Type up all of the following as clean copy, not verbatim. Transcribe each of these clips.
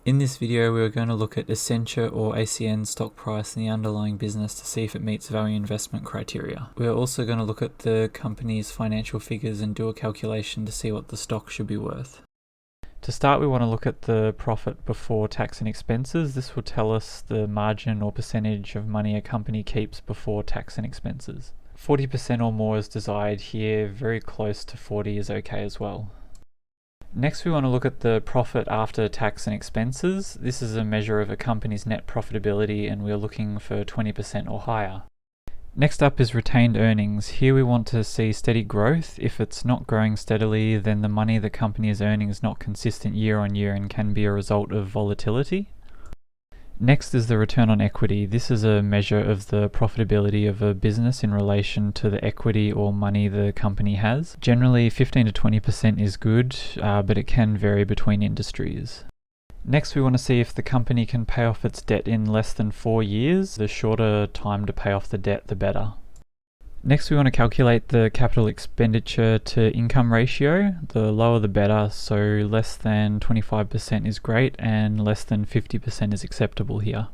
In this video, we are going to look at Accenture or ACN stock price and the underlying business to see if it meets value investment criteria. We are also going to look at the company's financial figures and do a calculation to see what the stock should be worth. To start, we want to look at the profit before tax and expenses. This will tell us the margin or percentage of money a company keeps before tax and expenses. 40% or more is desired here, very close to 40 is okay as well. Next, we want to look at the profit after tax and expenses. This is a measure of a company's net profitability and we're looking for 20% or higher. Next up is retained earnings. Here we want to see steady growth. If it's not growing steadily, then the money the company is earning is not consistent year on year and can be a result of volatility. Next is the return on equity. This is a measure of the profitability of a business in relation to the equity or money the company has. Generally 15 to 20% is good, but it can vary between industries. Next, we want to see if the company can pay off its debt in less than 4 years. The shorter time to pay off the debt, the better. Next, we want to calculate the capital expenditure to income ratio. The lower the better, so less than 25% is great and less than 50% is acceptable here.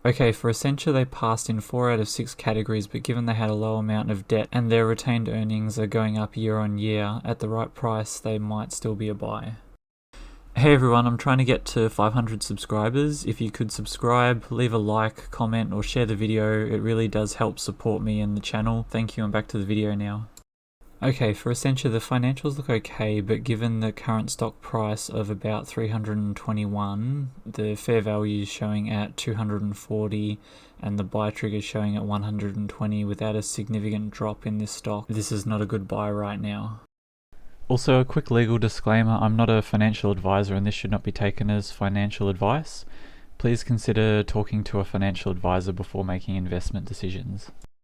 Okay, for Accenture they passed in 4 out of 6 categories, but given they had a low amount of debt and their retained earnings are going up year on year, at the right price they might still be a buy. Hey everyone, I'm trying to get to 500 subscribers. If you could subscribe, leave a like, comment or share the video, it really does help support me and the channel. Thank you, and back to the video now. Okay, for Accenture the financials look okay, but given the current stock price of about 321, the fair value is showing at 240 and the buy trigger is showing at 120 without a significant drop in this stock. This is not a good buy right now. Also, a quick legal disclaimer, I'm not a financial advisor and this should not be taken as financial advice. Please consider talking to a financial advisor before making investment decisions.